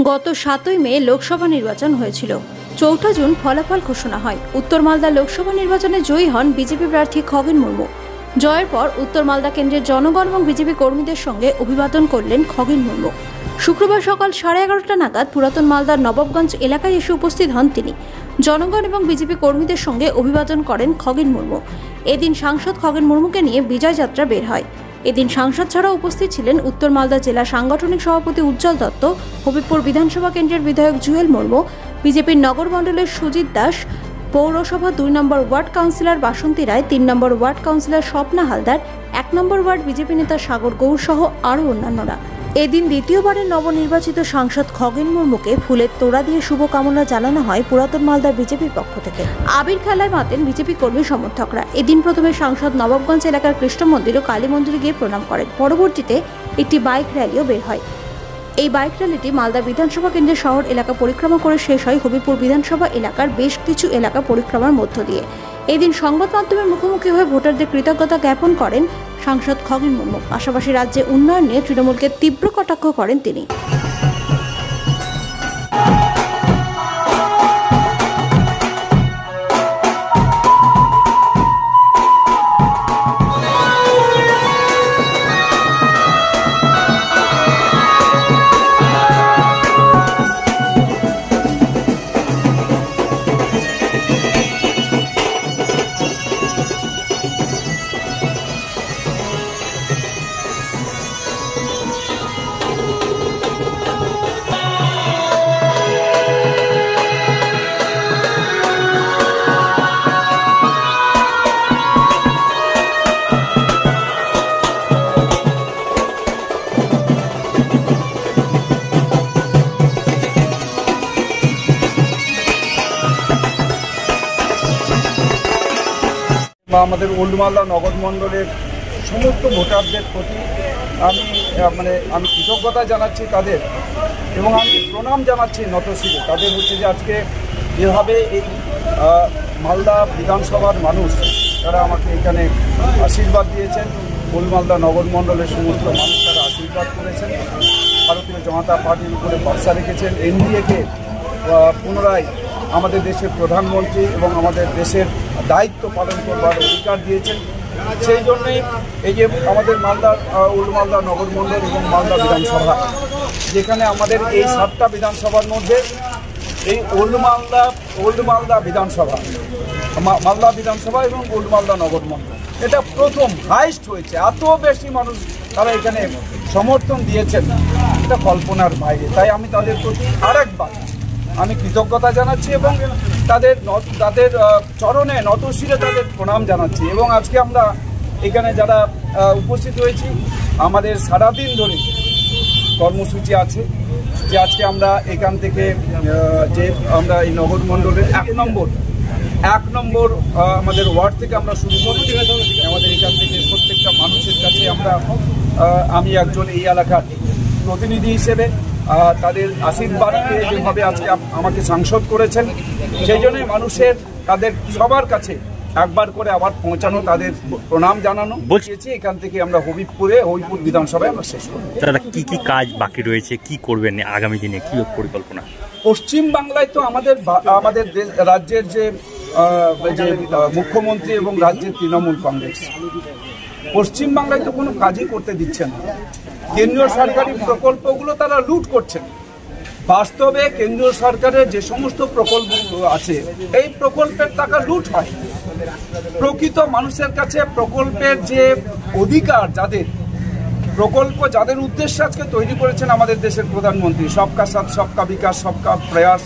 গত 7ই মে লোকসভা নির্বাচন হয়েছিল। 4 জুন ফলাফল ঘোষণা হয়। উত্তর মালদা লোকসভা নির্বাচনে জয়ী হন বিজেপি প্রার্থী খগেন মুর্মু। জয়ের পর উত্তর মালদা কেন্দ্রের জনগণ এবং বিজেপি কর্মীদের সঙ্গে অভিবাদন করলেন খগেন মুর্মু। শুক্রবার সকাল 11:30 নাগাদ পুরাতন মালদার নবাবগঞ্জ এলাকায় এসে উপস্থিত হন তিনি। জনগণ এবং বিজেপি কর্মীদের সঙ্গে অভিবাদন করেন খগেন মুর্মু। এদিন সাংসদ খগেন মুর্মুকে নিয়ে বিজয় যাত্রা বের হয়। এদিন সাংসদ ছাড়াও উপস্থিত ছিলেন উত্তর মালদা জেলা সাংগঠনিক সভাপতি উজ্জ্বল দত্ত, হবিবপুর বিধানসভা কেন্দ্রের বিধায়ক জুয়েল মুর্মু, বিজেপির নগর মণ্ডলের সুজিত দাস, পৌরসভা 2 নম্বর ওয়ার্ড কাউন্সিলর বাসন্তী রায়, 3 নম্বর ওয়ার্ড কাউন্সিলর স্বপ্না হালদার, 1 নম্বর ওয়ার্ড বিজেপি নেতা সাগর গৌর সহ আরও অন্যান্যরা। এদিন দ্বিতীয়বারের নবনির্বাচিত সাংসদ খগেন মুর্মুকে ফুলের তোড়া দিয়ে শুভকামনা জানানো হয় পুরাতন মালদার বিজেপির পক্ষ থেকে। আবির খেলায় মাতেন বিজেপি কর্মী সমর্থকরা। এদিন প্রথমে সাংসদ নবাবগঞ্জ এলাকার কৃষ্ণ মন্দির ও কালী মন্দিরে গিয়ে প্রণাম করেন। পরবর্তীতে একটি বাইক র্যালিও বের হয়। এই বাইক র্যালিটি মালদা বিধানসভা কেন্দ্রের শহর এলাকা পরিক্রমা করে শেষ হয় হবিবপুর বিধানসভা এলাকার বেশ কিছু এলাকা পরিক্রমার মধ্য দিয়ে। এদিন সংবাদ মাধ্যমের মুখোমুখি হয়ে ভোটারদের কৃতজ্ঞতা জ্ঞাপন করেন সাংসদ খগেন মুর্মু। পাশাপাশি রাজ্যে উন্নয়ন নিয়ে তৃণমূলকে তীব্র কটাক্ষ করেন তিনি। আমাদের ওল্ড মালদা নগর মণ্ডলের সমস্ত ভোটারদের প্রতি আমি কৃতজ্ঞতা জানাচ্ছি তাদের, এবং আমি প্রণাম জানাচ্ছি নতশিরে তাদের। হচ্ছে যে আজকে যেভাবে এই মালদা বিধানসভার মানুষ তারা আমাকে এখানে আশীর্বাদ দিয়েছেন, ওল্ড মালদা নগর মণ্ডলের সমস্ত মানুষ তারা আশীর্বাদ করেছেন, ভারতীয় জনতা পার্টির উপরে ভরসা রেখেছেন, এনডিএকে পুনরায় আমাদের দেশের প্রধানমন্ত্রী এবং আমাদের দেশের দায়িত্ব পালন করবার অধিকার দিয়েছেন। সেই জন্যেই এই যে আমাদের মালদার ওল্ড মালদা নগর মণ্ডল এবং মালদা বিধানসভা, যেখানে আমাদের এই 7টা বিধানসভার মধ্যে এই ওল্ড মালদা বিধানসভা, মালদা বিধানসভা এবং ওল্ড মালদা নগর মণ্ডল এটা প্রথম হাইস্ট হয়েছে। এত বেশি মানুষ তারা এখানে সমর্থন দিয়েছেন, এটা কল্পনার বাইরে। তাই আমি তাদের প্রতি আরেকবার আমি কৃতজ্ঞতা জানাচ্ছি এবং তাদের চরণে নতশিরে তাদের প্রণাম জানাচ্ছি। এবং আজকে আমরা এখানে যারা উপস্থিত হয়েছি, আমাদের সারাদিন ধরে কর্মসূচি আছে যে আজকে আমরা এখান থেকে যে আমরা এই নগর মণ্ডলের 1 নম্বর আমাদের ওয়ার্ড থেকে আমরা শুরু করছি। আমাদের এখান থেকে প্রত্যেকটা মানুষের কাছে আমি একজন এই এলাকার প্রতিনিধি হিসেবে তাদের আশীর্বাদ পেয়ে যেভাবে আজকে আমাকে সাংসদ করেছেন, সেই জন্যই মানুষের তাদের সবার কাছে একবার করে আবার পৌঁছানো, তাদের প্রণাম জানানো বলছি। এখান থেকে আমরা হবিবপুর বিধানসভায় আমরা শেষ করব। কি কি কাজ বাকি রয়েছে, কি করবেন আগামী দিনে, কি পরিকল্পনা? পশ্চিম বাংলায় তো আমাদের রাজ্যের যে মুখ্যমন্ত্রী এবং রাজ্যের তৃণমূল কংগ্রেস পশ্চিম বাংলায় তো কোনো কাজই করতে দিচ্ছে না। কেন্দ্রীয় সরকারি প্রকল্পগুলো তারা লুট করছেন। বাস্তবে কেন্দ্রীয় সরকারের যে সমস্ত প্রকল্পগুলো আছে, এই প্রকল্পের টাকা লুট হয়। প্রকৃত মানুষের কাছে প্রকল্পের যে অধিকার, যাদের উদ্দেশ্যে আজকে তৈরি করেছেন আমাদের দেশের প্রধানমন্ত্রী, সবকা সাথ সবকা বিকাশ সবকা প্রয়াস,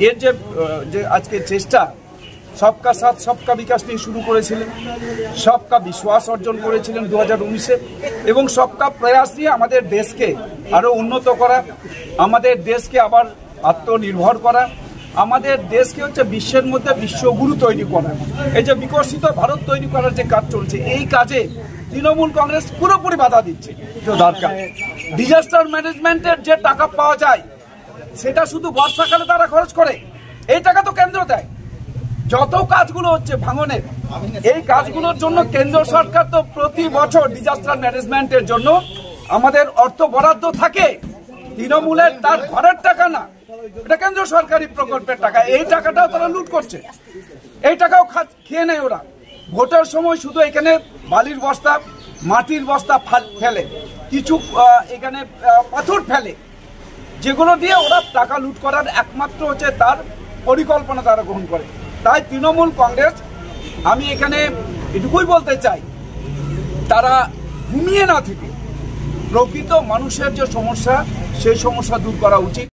এর যে আজকে চেষ্টা, সবকা সাথ সবকা বিকাশ নিয়ে শুরু করেছিলেন, সবকা বিশ্বাস অর্জন করেছিলেন 2019-এ, এবং সবকা প্রয়াস নিয়ে আমাদের দেশকে আরও উন্নত করা, আমাদের দেশকে আবার আত্মনির্ভর করা, আমাদের দেশকে হচ্ছে বিশ্বের মধ্যে বিশ্বগুরু তৈরি করা, এই যে বিকশিত ভারত তৈরি করার যে কাজ চলছে, এই কাজে তৃণমূল কংগ্রেস পুরোপুরি বাধা দিচ্ছে। দরকার ডিজাস্টার ম্যানেজমেন্টের যে টাকা পাওয়া যায় সেটা শুধু বর্ষাকালে তারা খরচ করে, এই টাকা তো কেন্দ্র দেয়। যত কাজগুলো হচ্ছে ভাঙনের, এই কাজগুলোর জন্য কেন্দ্র সরকার তো প্রতি বছর ডিজাস্টার ম্যানেজমেন্টের জন্য আমাদের অর্থ বরাদ্দ থাকে, তৃণমূলের তার ঘরের টাকা না, এটা কেন্দ্র সরকারি প্রকল্পের টাকা। এই টাকাটাও তারা লুট করছে, এই টাকাও খেয়ে নেয় ওরা। ভোটের সময় শুধু এখানে বালির বস্তা, মাটির বস্তা ফেলে, কিছু এখানে পাথর ফেলে, যেগুলো দিয়ে ওরা টাকা লুট করার একমাত্র হচ্ছে তার পরিকল্পনা তারা গ্রহণ করে। তাই তৃণমূল কংগ্রেস, আমি এখানে এটুকুই বলতে চাই, তারা ঘুমিয়ে না থেকে প্রকৃত মানুষের যে সমস্যা, সেই সমস্যা দূর করা উচিত।